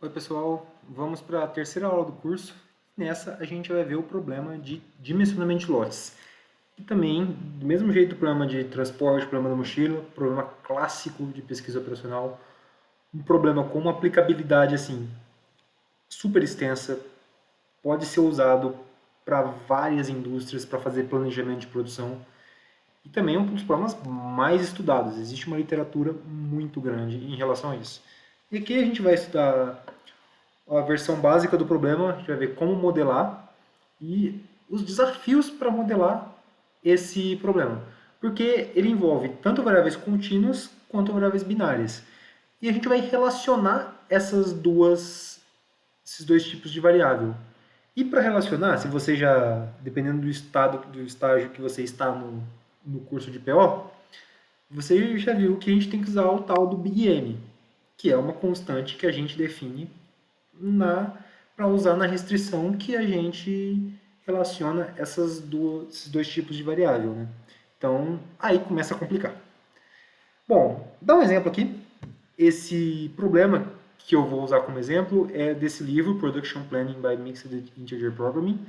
Oi pessoal, vamos para a terceira aula do curso. Nessa a gente vai ver o problema de dimensionamento de lotes. E também, do mesmo jeito do problema de transporte, problema da mochila, problema clássico de pesquisa operacional, um problema com uma aplicabilidade assim super extensa, pode ser usado para várias indústrias para fazer planejamento de produção. E também é um dos problemas mais estudados. Existe uma literatura muito grande em relação a isso. E aqui a gente vai estudar a versão básica do problema, a gente vai ver como modelar e os desafios para modelar esse problema. Porque ele envolve tanto variáveis contínuas quanto variáveis binárias. E a gente vai relacionar esses dois tipos de variável. E para relacionar, se você já, dependendo do estágio que você está no curso de PO, você já viu que a gente tem que usar o tal do Big M, que é uma constante que a gente define para usar na restrição que a gente relaciona esses dois tipos de variável. Né? Então, aí começa a complicar. Bom, dá um exemplo aqui. Esse problema que eu vou usar como exemplo é desse livro, Production Planning by Mixed Integer Programming,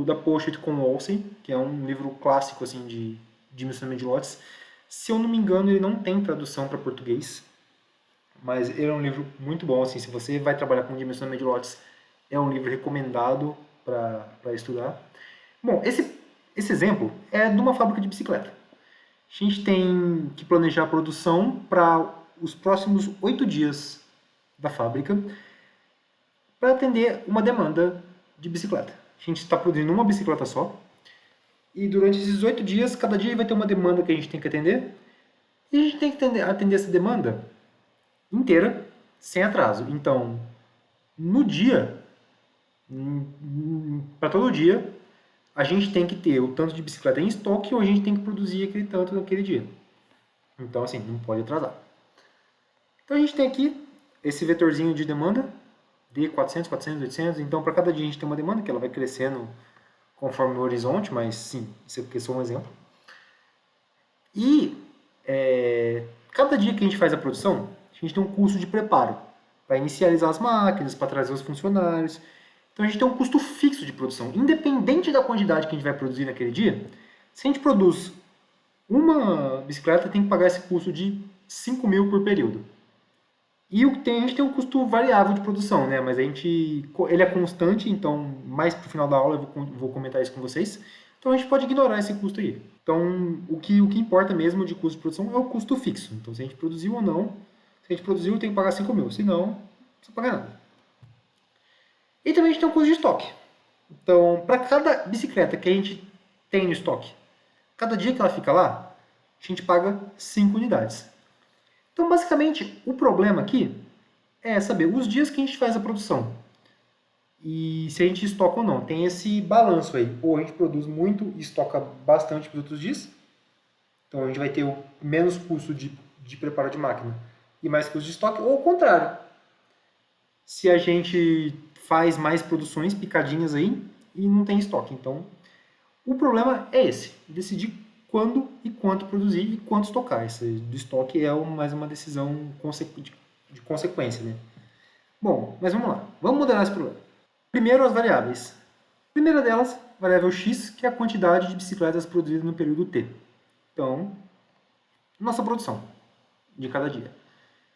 da Post com Olsen, que é um livro clássico assim, de dimensionamento de lotes. Se eu não me engano, ele não tem tradução para português, mas ele é um livro muito bom, assim, se você vai trabalhar com dimensionamento de lotes, é um livro recomendado para estudar. Bom, esse exemplo é de uma fábrica de bicicleta. A gente tem que planejar a produção para os próximos 8 dias da fábrica para atender uma demanda de bicicleta. A gente está produzindo uma bicicleta só e durante esses 8 dias, cada dia vai ter uma demanda que a gente tem que atender e a gente tem que atender essa demanda inteira, sem atraso. Então, no dia, para todo dia, a gente tem que ter o tanto de bicicleta em estoque ou a gente tem que produzir aquele tanto naquele dia. Então, assim, não pode atrasar. Então, a gente tem aqui esse vetorzinho de demanda, de 400, 400, 800. Então, para cada dia a gente tem uma demanda, que ela vai crescendo conforme o horizonte, mas sim, isso aqui é só um exemplo. E cada dia que a gente faz a produção, a gente tem um custo de preparo para inicializar as máquinas, para trazer os funcionários. Então a gente tem um custo fixo de produção. Independente da quantidade que a gente vai produzir naquele dia, se a gente produz uma bicicleta, tem que pagar esse custo de 5 mil por período. E a gente tem um custo variável de produção, né? Mas ele é constante, então mais pro final da aula eu vou comentar isso com vocês. Então a gente pode ignorar esse custo aí. Então o que importa mesmo de custo de produção é o custo fixo. Então se a gente produziu ou não, se a gente produziu tem que pagar 5 mil, se não, não precisa pagar nada. E também a gente tem um custo de estoque. Então para cada bicicleta que a gente tem no estoque, cada dia que ela fica lá, a gente paga 5 unidades. Então, basicamente, o problema aqui é saber os dias que a gente faz a produção e se a gente estoca ou não. Tem esse balanço aí. Ou a gente produz muito e estoca bastante para outros dias, então a gente vai ter o menos custo de preparo de máquina e mais custo de estoque, ou ao contrário. Se a gente faz mais produções picadinhas aí e não tem estoque. Então, o problema é esse, decidir quando e quanto produzir e quanto estocar. Esse do estoque é mais uma decisão de consequência, né? Bom, mas vamos lá. Vamos modelar esse problema. Primeiro, as variáveis. A primeira delas, variável x, que é a quantidade de bicicletas produzidas no período t. Então, nossa produção de cada dia.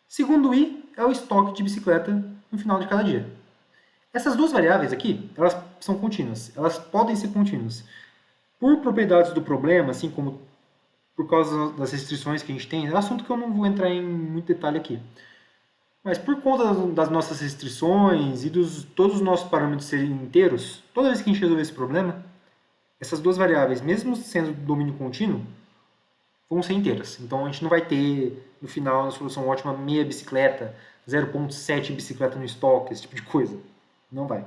Segundo i é o estoque de bicicleta no final de cada dia. Essas duas variáveis aqui, elas são contínuas. Elas podem ser contínuas. Por propriedades do problema, assim como por causa das restrições que a gente tem, é um assunto que eu não vou entrar em muito detalhe aqui. Mas por conta das nossas restrições e todos os nossos parâmetros serem inteiros, toda vez que a gente resolver esse problema, essas duas variáveis, mesmo sendo domínio contínuo, vão ser inteiras. Então a gente não vai ter, no final, na solução ótima, meia bicicleta, 0,7 bicicleta no estoque, esse tipo de coisa. Não vai.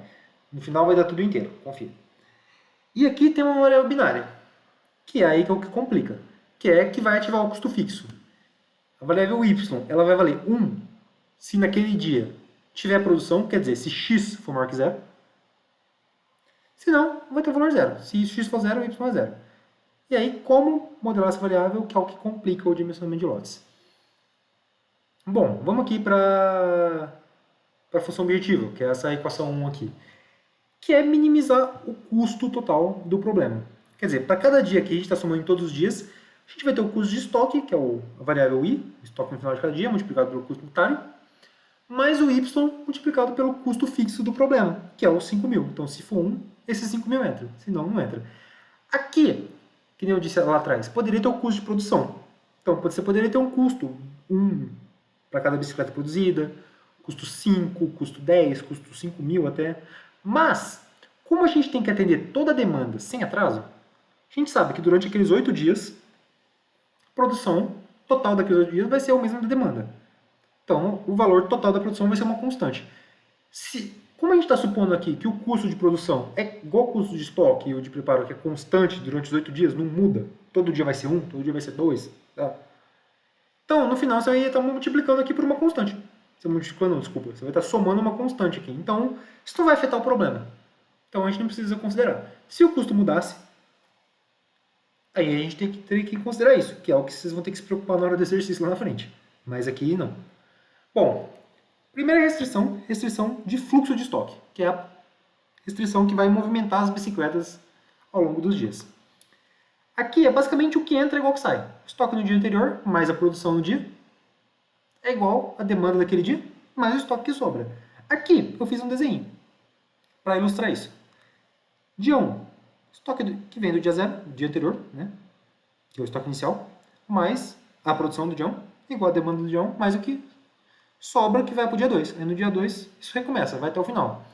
No final vai dar tudo inteiro, confia. E aqui tem uma variável binária, que é aí que é o que complica, que é que vai ativar o custo fixo. A variável y, ela vai valer 1 se naquele dia tiver produção, quer dizer, se x for maior que zero. Se não, vai ter valor zero. Se x for zero, y é zero. E aí, como modelar essa variável, que é o que complica o dimensionamento de lotes. Bom, vamos aqui para para a função objetiva, que é essa equação 1 aqui, que é minimizar o custo total do problema. Quer dizer, para cada dia que a gente está somando em todos os dias, a gente vai ter o custo de estoque, que é a variável I, o estoque no final de cada dia, multiplicado pelo custo unitário, mais o Y multiplicado pelo custo fixo do problema, que é os 5.000. Então, se for 1, esses 5.000 entram, se não, não entra. Aqui, que nem eu disse lá atrás, poderia ter o custo de produção. Então, você poderia ter um custo 1 para cada bicicleta produzida, custo 5, custo 10, custo 5.000 até. Mas, como a gente tem que atender toda a demanda sem atraso, a gente sabe que durante aqueles 8 dias, a produção total daqueles 8 dias vai ser o mesmo da demanda. Então, o valor total da produção vai ser uma constante. Como a gente está supondo aqui que o custo de produção é igual ao custo de estoque e o de preparo, que é constante durante os 8 dias, não muda, todo dia vai ser 1, todo dia vai ser 2, tá? Então, no final, você vai estar multiplicando aqui por uma constante. Você vai estar somando uma constante aqui. Então, isso não vai afetar o problema. Então, a gente não precisa considerar. Se o custo mudasse, aí a gente teria que considerar isso, que é o que vocês vão ter que se preocupar na hora do exercício lá na frente. Mas aqui, não. Bom, primeira restrição de fluxo de estoque, que é a restrição que vai movimentar as bicicletas ao longo dos dias. Aqui é basicamente o que entra igual que sai. O estoque no dia anterior, mais a produção no dia, é igual a demanda daquele dia, mais o estoque que sobra. Aqui eu fiz um desenho para ilustrar isso. Dia 1, estoque que vem do dia 0, dia anterior, né? Que é o estoque inicial, mais a produção do dia 1, igual a demanda do dia 1, mais o que sobra que vai para o dia 2. Aí no dia 2 isso recomeça, vai até o final.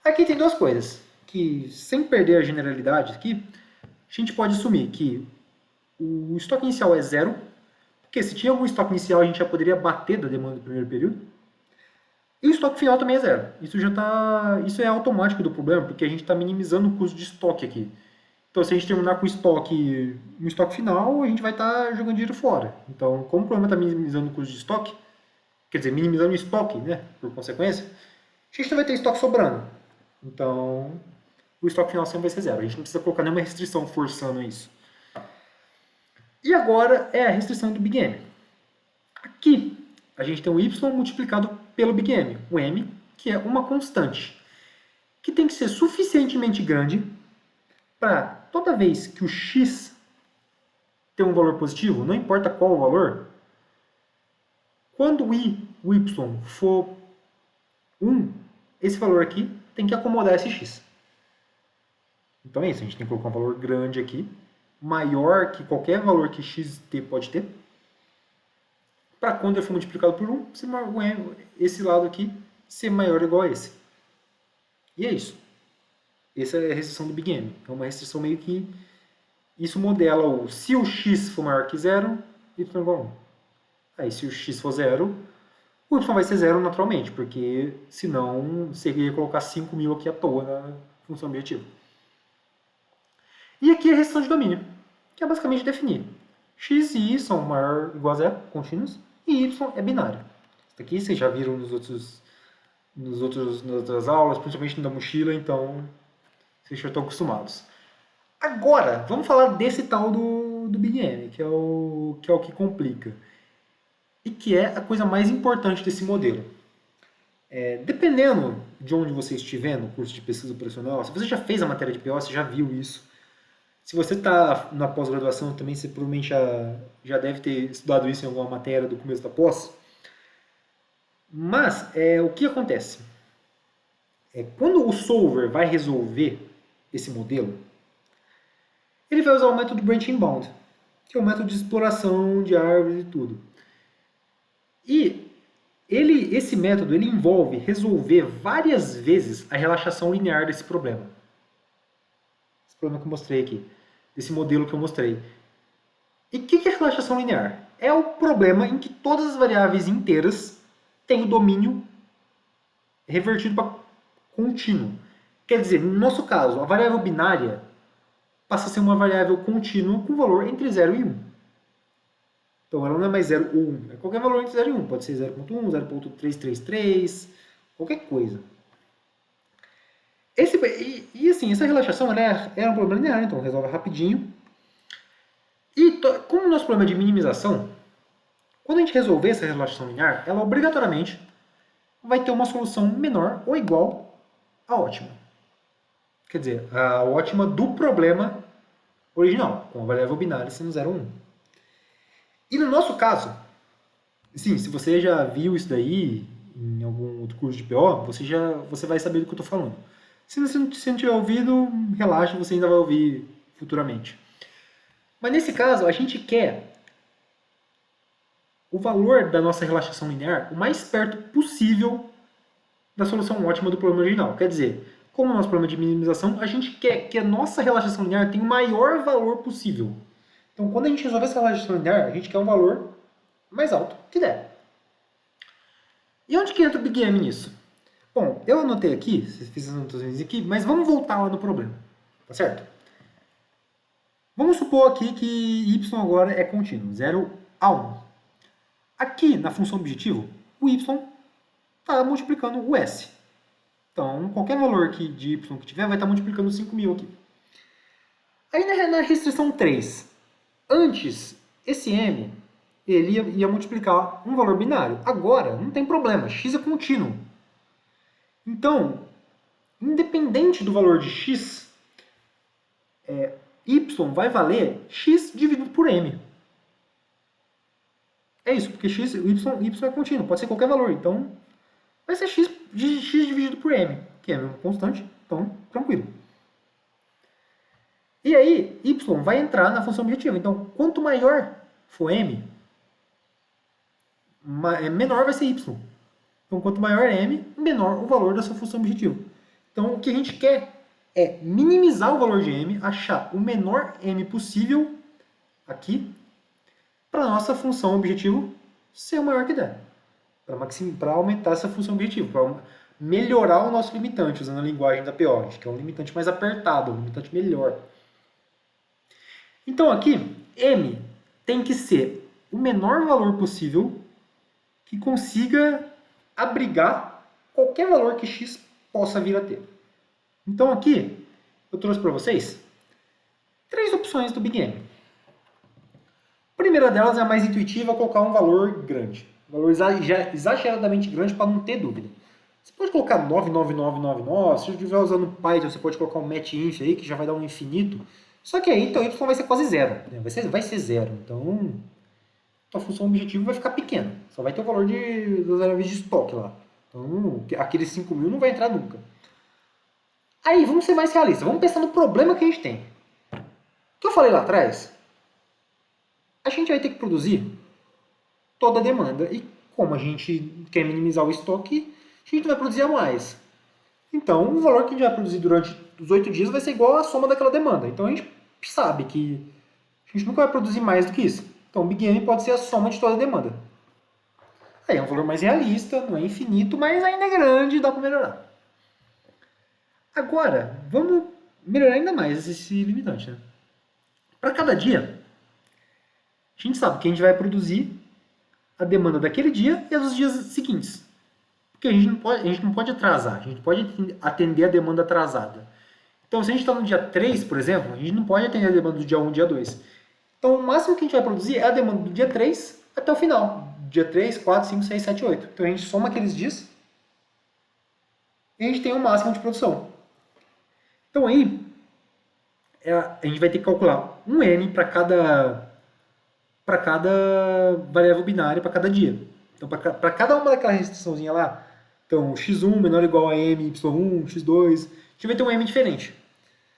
Aqui tem duas coisas, que sem perder a generalidade aqui, a gente pode assumir que o estoque inicial é 0, porque se tinha algum estoque inicial a gente já poderia bater da demanda do primeiro período, e o estoque final também é 0. Isso é automático do problema, porque a gente está minimizando o custo de estoque aqui. Então, se a gente terminar com no estoque final, a gente vai estar jogando dinheiro fora. Então, como o problema está minimizando o custo de estoque, quer dizer, minimizando o estoque, né, por consequência, a gente não vai ter estoque sobrando. Então, o estoque final sempre vai ser 0. A gente não precisa colocar nenhuma restrição forçando isso. E agora é a restrição do Big M. Aqui, a gente tem o Y multiplicado pelo Big M, o M, que é uma constante, que tem que ser suficientemente grande para toda vez que o X tem um valor positivo, não importa qual o valor, quando o Y for 1, esse valor aqui tem que acomodar esse X. Então é isso, a gente tem que colocar um valor grande aqui, maior que qualquer valor que X pode ter, para quando ele for multiplicado por 1, esse lado aqui ser maior ou igual a esse. E é isso. Essa é a restrição do Big M. É uma restrição meio que... Isso modela se o X for maior que 0, Y igual a 1. Aí se o X for 0, o Y vai ser 0 naturalmente, porque senão você ia colocar 5.000 aqui à toa na função objetiva. E aqui é a restrição de domínio, que é basicamente definir x e y são maior ou igual a 0, contínuos, e y é binário. Isso aqui vocês já viram nas outras aulas, principalmente na mochila, então vocês já estão acostumados. Agora, vamos falar desse tal do Big M, que é o que complica. E que é a coisa mais importante desse modelo. Dependendo de onde você estiver no curso de pesquisa operacional, se você já fez a matéria de PO, você já viu isso. Se você está na pós-graduação também, você provavelmente já deve ter estudado isso em alguma matéria do começo da pós. Mas, o que acontece? Quando o solver vai resolver esse modelo, ele vai usar o método branching bound, que é o método de exploração de árvores e tudo. E esse método envolve resolver várias vezes a relaxação linear desse problema. Esse problema que eu mostrei aqui, desse modelo que eu mostrei. E o que é relaxação linear? É o problema em que todas as variáveis inteiras têm o domínio revertido para contínuo. Quer dizer, no nosso caso, a variável binária passa a ser uma variável contínua com valor entre 0 e 1. Então ela não é mais 0 ou 1, é qualquer valor entre 0 e 1. Pode ser 0.1, 0.333, qualquer coisa. Assim, essa relaxação é um problema linear, então resolve rapidinho. E como o nosso problema é de minimização, quando a gente resolver essa relaxação linear, ela obrigatoriamente vai ter uma solução menor ou igual à ótima. Quer dizer, a ótima do problema original, com a variável binária sendo 0 ou 1. E no nosso caso, sim, se você já viu isso daí em algum outro curso de PO, você vai saber do que eu estou falando. Se você não tiver ouvido, relaxa, você ainda vai ouvir futuramente. Mas nesse caso, a gente quer o valor da nossa relaxação linear o mais perto possível da solução ótima do problema original. Quer dizer, como o nosso problema de minimização, a gente quer que a nossa relaxação linear tenha o maior valor possível. Então, quando a gente resolver essa relaxação linear, a gente quer um valor mais alto que der. E onde que entra o Big M nisso? Bom, eu anotei aqui, fiz as anotações aqui, mas vamos voltar lá no problema, tá certo? Vamos supor aqui que y agora é contínuo, 0 a 1. Aqui, na função objetivo, o y está multiplicando o s. Então, qualquer valor de y que tiver vai estar multiplicando 5.000 aqui. Aí na restrição 3, antes, esse m ele ia multiplicar um valor binário. Agora, não tem problema, x é contínuo. Então, independente do valor de x, y vai valer x dividido por m. É isso, porque y é contínuo, pode ser qualquer valor. Então, vai ser x dividido por m, que é a mesma constante, então, tranquilo. E aí, y vai entrar na função objetiva. Então, quanto maior for m, menor vai ser y. Então, quanto maior m, menor o valor da sua função objetiva. Então, o que a gente quer é minimizar o valor de m, achar o menor m possível aqui, para a nossa função objetivo ser o maior que der. Para aumentar essa função objetivo, para melhorar o nosso limitante, usando a linguagem da PO. A gente quer um limitante mais apertado, um limitante melhor. Então aqui, m tem que ser o menor valor possível que consiga abrigar qualquer valor que x possa vir a ter. Então aqui, eu trouxe para vocês 3 opções do Big M. A primeira delas é a mais intuitiva, colocar um valor grande. Um valor exageradamente grande para não ter dúvida. Você pode colocar 99999, se você estiver usando Python, você pode colocar um matInf aí, que já vai dar um infinito. Só que aí, então, y vai ser quase zero. Né? Vai ser zero. Então, a função objetivo vai ficar pequena. Só vai ter o valor das variáveis de estoque lá. Então, aqueles 5.000 não vai entrar nunca. Aí, vamos ser mais realistas. Vamos pensar no problema que a gente tem. O que eu falei lá atrás, a gente vai ter que produzir toda a demanda. E como a gente quer minimizar o estoque, a gente vai produzir a mais. Então, o valor que a gente vai produzir durante os 8 dias vai ser igual à soma daquela demanda. Então, a gente sabe que a gente nunca vai produzir mais do que isso. Então, o Big M pode ser a soma de toda a demanda. Aí é um valor mais realista, não é infinito, mas ainda é grande e dá para melhorar. Agora, vamos melhorar ainda mais esse limitante. Né? Para cada dia, a gente sabe que a gente vai produzir a demanda daquele dia e a dos dias seguintes. Porque a gente não pode atrasar, a gente pode atender a demanda atrasada. Então, se a gente está no dia 3, por exemplo, a gente não pode atender a demanda do dia 1 e dia 2. Então, o máximo que a gente vai produzir é a demanda do dia 3 até o final. Dia 3, 4, 5, 6, 7, 8. Então, a gente soma aqueles dias e a gente tem um máximo de produção. Então, aí, a gente vai ter que calcular um n para cada variável binária, para cada dia. Então, para cada uma daquela restriçãozinha lá, então, x1 menor ou igual a m, y1, x2, a gente vai ter um m diferente.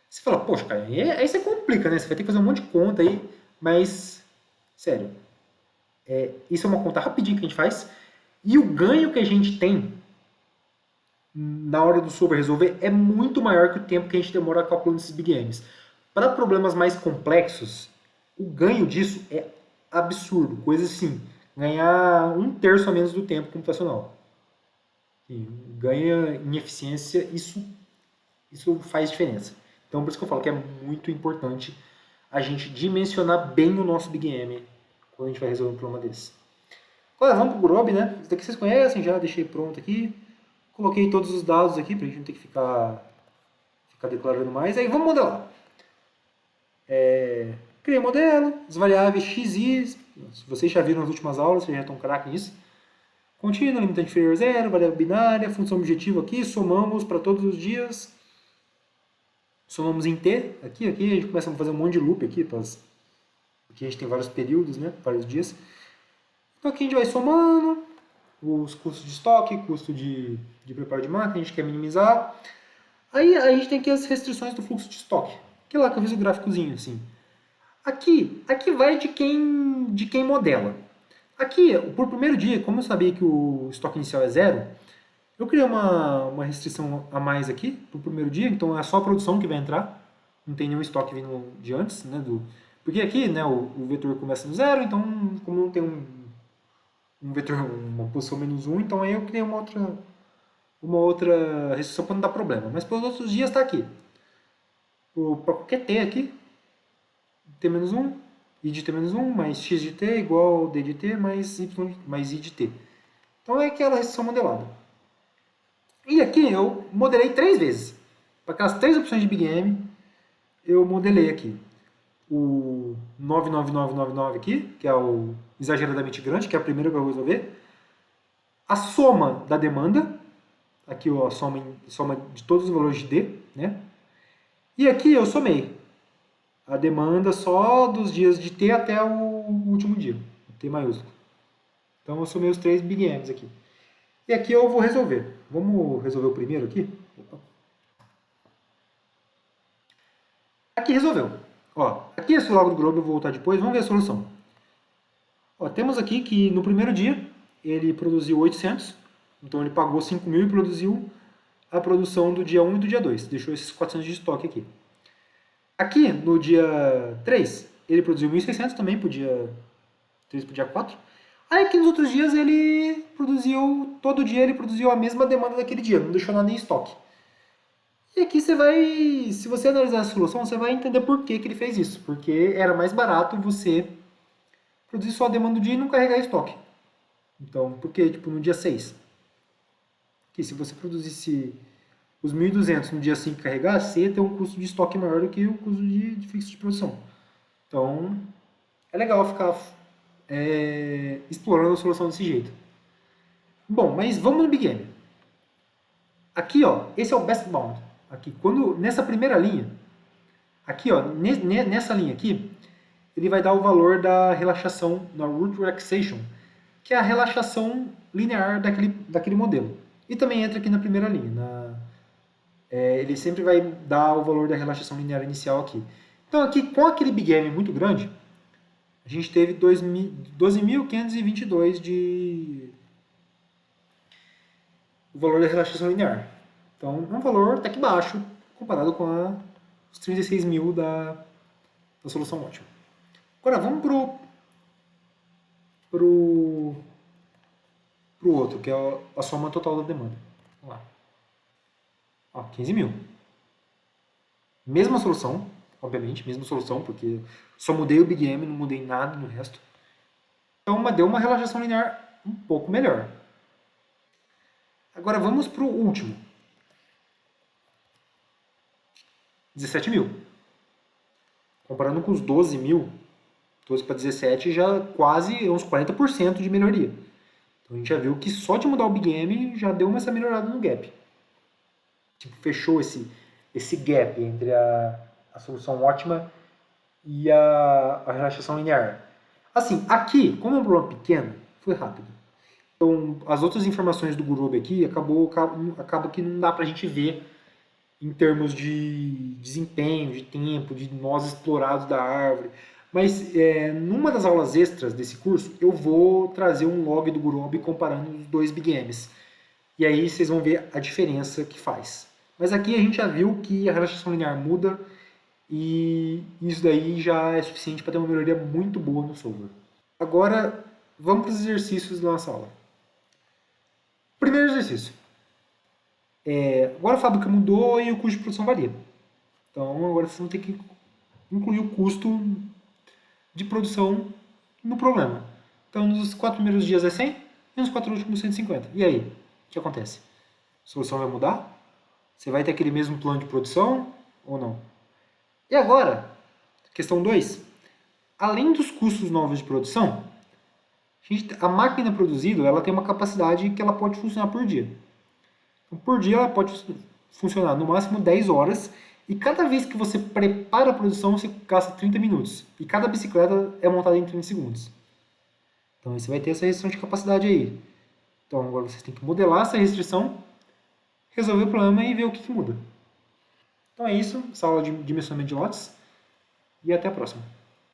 Você fala, poxa, cara, aí você complica, né? Você vai ter que fazer um monte de conta aí, mas, sério, isso é uma conta rapidinho que a gente faz, e o ganho que a gente tem na hora do solver resolver é muito maior que o tempo que a gente demora calculando esses Big M's. Para problemas mais complexos, o ganho disso é absurdo, coisa assim, ganhar 1/3 a menos do tempo computacional. Ganha em eficiência, isso faz diferença. Então, por isso que eu falo que é muito importante a gente dimensionar bem o nosso Big M quando a gente vai resolver um problema desse. Agora, vamos para o Grob, né? Isso daqui vocês conhecem, já deixei pronto aqui. Coloquei todos os dados aqui para a gente não ter que ficar declarando mais. Aí vamos modelar. Criei um modelo, as variáveis x e y. Se vocês já viram nas últimas aulas, vocês já estão craque nisso. Contínua, limitante inferior a zero, variável binária, função objetiva aqui, somamos para todos os dias. Somamos em t, aqui a gente começa a fazer um monte de loop aqui, porque a gente tem vários períodos, né, vários dias. Então aqui a gente vai somando os custos de estoque, custo de preparo de máquina, a gente quer minimizar. Aí a gente tem aqui as restrições do fluxo de estoque, que é lá que eu fiz o gráficozinho, assim. Aqui vai de quem modela. Aqui, por primeiro dia, como eu sabia que o estoque inicial é zero, eu criei uma restrição a mais aqui para o primeiro dia, então é só a produção que vai entrar, não tem nenhum estoque vindo de antes, né? Porque aqui, né, o vetor começa no zero, então como não tem um vetor, uma posição -1, então aí eu criei uma outra restrição para não dar problema. Mas para os outros dias está aqui. Para qualquer t aqui, t-1, i de t-1 mais x de t igual d de t mais y mais i de t. Então é aquela restrição modelada. E aqui eu modelei 3 vezes. Para aquelas 3 opções de Big M, eu modelei aqui o 99999 aqui, que é o exageradamente grande, que é a primeira que eu vou resolver. A soma da demanda, aqui ó, a soma de todos os valores de D, né? E aqui eu somei a demanda só dos dias de T até o último dia, T maiúsculo. Então eu somei os 3 Big M's aqui. E aqui eu vou resolver. Vamos resolver o primeiro aqui? Aqui resolveu. Ó, aqui esse logo do globo, eu vou voltar depois, vamos ver a solução. Ó, temos aqui que no primeiro dia ele produziu 800, então ele pagou 5.000 e produziu a produção do dia 1 e do dia 2. Deixou esses 400 de estoque aqui. Aqui no dia 3 ele produziu 1.600 também para o dia 3 para o dia 4. Aí aqui nos outros dias ele produziu, todo dia ele produziu a mesma demanda daquele dia, não deixou nada em estoque. E aqui você vai, se você analisar a solução, você vai entender por que ele fez isso. Porque era mais barato você produzir só a demanda do dia e não carregar estoque. Então, porque tipo no dia 6, que se você produzisse os 1.200 no dia 5 e carregar, você ia ter um custo de estoque maior do que o custo de fixo de produção. Então, é legal ficar explorando a solução desse jeito. Bom, mas vamos no Big M. Aqui, ó, esse é o best bound. Aqui, nessa primeira linha, aqui, ó, nessa linha aqui, ele vai dar o valor da relaxação, da root relaxation, que é a relaxação linear daquele modelo. E também entra aqui na primeira linha. Ele sempre vai dar o valor da relaxação linear inicial aqui. Então aqui, com aquele Big M muito grande, a gente teve 12.522 de o valor da relaxação linear. Então, é um valor até que baixo, comparado com os 36.000 da solução ótima. Agora, vamos pro outro, que é a soma total da demanda. Vamos lá. Ó, 15.000. Mesma solução, obviamente, mesma solução, porque só mudei o Big M, não mudei nada no resto. Então, deu uma relaxação linear um pouco melhor. Agora, vamos pro último. 17.000. Comparando com os 12.000, 12 para 17 já quase uns 40% de melhoria. Então a gente já viu que só de mudar o Big M já deu essa melhorada no gap. Tipo, fechou esse gap entre a solução ótima e a relaxação linear. Assim, aqui, como é um problema pequeno, foi rápido. Então, as outras informações do Gurobi aqui acaba que não dá pra gente ver em termos de desempenho, de tempo, de nós explorados da árvore. Mas numa das aulas extras desse curso, eu vou trazer um log do Gurobi comparando os dois Big M's. E aí vocês vão ver a diferença que faz. Mas aqui a gente já viu que a relaxação linear muda e isso daí já é suficiente para ter uma melhoria muito boa no solver. Agora, vamos para os exercícios da nossa aula. Primeiro exercício. Agora a fábrica mudou e o custo de produção varia. Então agora vocês vão ter que incluir o custo de produção no problema. Então nos 4 primeiros dias é 100 e nos 4 últimos 150. E aí? O que acontece? A solução vai mudar? Você vai ter aquele mesmo plano de produção ou não? E agora, questão 2. Além dos custos novos de produção, a A máquina produzida, ela tem uma capacidade que ela pode funcionar por dia. Então, por dia ela pode funcionar no máximo 10 horas, e cada vez que você prepara a produção, você gasta 30 minutos. E cada bicicleta é montada em 30 segundos. Então você vai ter essa restrição de capacidade aí. Então agora vocês têm que modelar essa restrição, resolver o problema e ver o que muda. Então é isso, essa aula de dimensionamento de lotes, e até a próxima.